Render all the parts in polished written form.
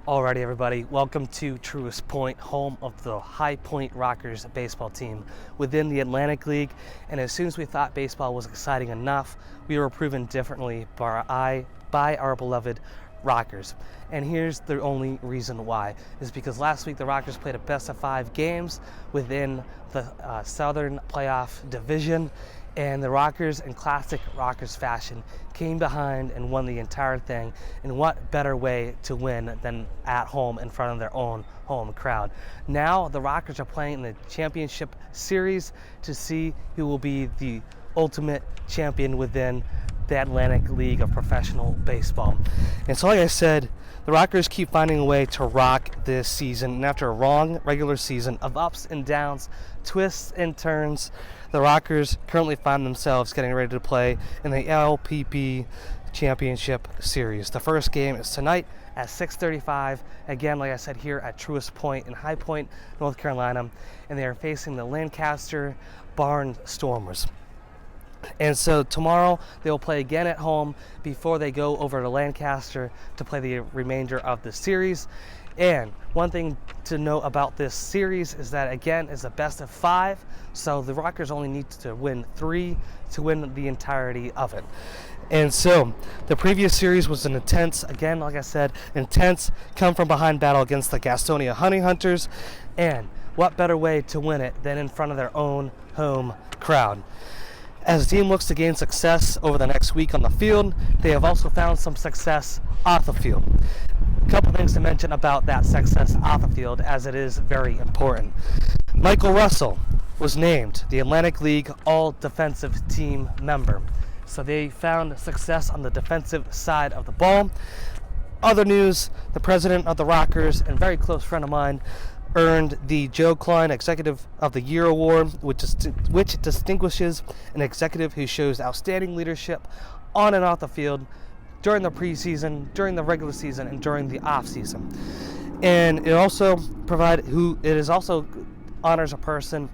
Alrighty, everybody, welcome to Truist Point, home of the High Point Rockers baseball team within the Atlantic League. And as soon as we thought baseball was exciting enough, we were proven differently by our beloved Rockers. And here's the only reason why, is because last week the Rockers played a best of 5 games within the Southern Playoff Division, and the Rockers, in classic Rockers fashion, came behind and won the entire thing. And what better way to win than at home in front of their own home crowd? Now the Rockers are playing in the championship series to see who will be the ultimate champion within the Atlantic League of Professional Baseball. And so, like I said, the Rockers keep finding a way to rock this season. And after a long regular season of ups and downs, twists and turns, the Rockers currently find themselves getting ready to play in the LPB Championship Series. The first game is tonight at 6:35. Again, like I said, here at Truist Point in High Point, North Carolina. And they are facing the Lancaster Barnstormers. And so tomorrow they will play again at home before they go over to Lancaster to play the remainder of the series. And one thing to note about this series is that, again, it's a best of 5, so the Rockers only need to win 3 to win the entirety of it. And so the previous series was an intense, again, like I said, intense come-from-behind battle against the Gastonia Honey Hunters. And what better way to win it than in front of their own home crowd? As the team looks to gain success over the next week on the field, they have also found some success off the field. A couple things to mention about that success off the field, as it is very important. Michael Russell was named the Atlantic League All-Defensive Team member. So they found success on the defensive side of the ball. Other news, the president of the Rockers and very close friend of mine earned the Joe Klein Executive of the Year Award, which distinguishes an executive who shows outstanding leadership on and off the field during the preseason, during the regular season, and during the off season. And it also honors a person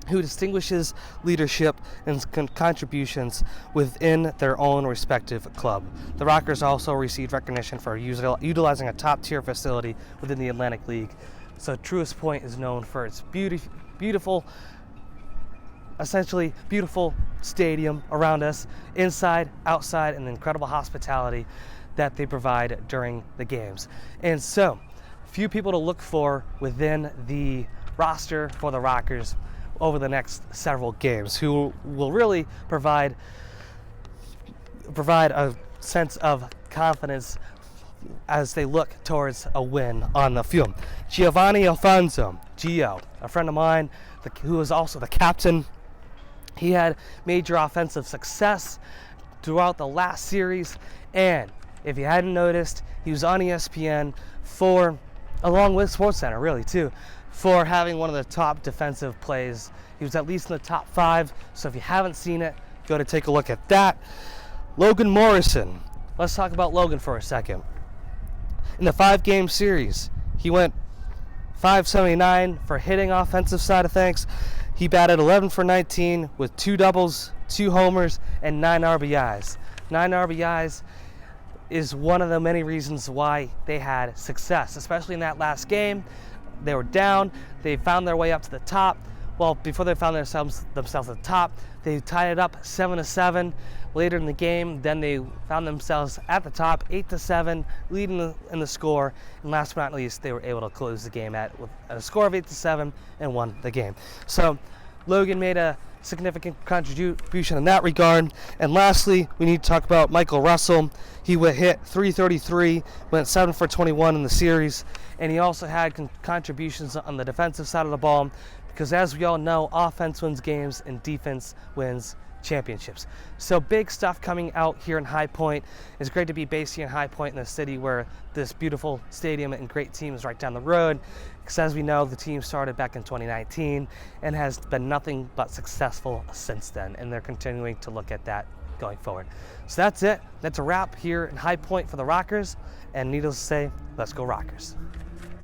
who distinguishes leadership and contributions within their own respective club. The Rockers also received recognition for utilizing a top-tier facility within the Atlantic League. So Truist Point is known for its beautiful stadium around us, inside, outside, and the incredible hospitality that they provide during the games. And so, few people to look for within the roster for the Rockers over the next several games, who will really provide a sense of confidence as they look towards a win on the field. Giovanni Alfonso, Gio, a friend of mine, who is also the captain. He had major offensive success throughout the last series, and if you hadn't noticed, he was on ESPN along with SportsCenter, really, too, for having one of the top defensive plays. He was at least in the top 5, so if you haven't seen it, go to take a look at that. Logan Morrison. Let's talk about Logan for a second. In the 5-game series, he went .579 for hitting offensive side of things. He batted 11 for 19 with 2 doubles, 2 homers, and 9 RBIs. 9 RBIs is one of the many reasons why they had success, especially in that last game. They were down. They found their way up to the top. Well, before they found themselves at the top, they tied it up 7-7. Later in the game, then they found themselves at the top, 8-7, leading in the score. And last but not least, they were able to close the game with a score of 8-7 and won the game. So Logan made a significant contribution in that regard. And lastly, we need to talk about Michael Russell. He hit .333, went 7 for 21 in the series, and he also had contributions on the defensive side of the ball, because as we all know, offense wins games and defense wins championships. So big stuff coming out here in High Point. It's great to be based here in High Point, in the city where this beautiful stadium and great team is right down the road, because as we know, the team started back in 2019 and has been nothing but successful since then, and they're continuing to look at that going forward. So that's it. That's a wrap here in High Point for the Rockers, and needless to say, let's go Rockers.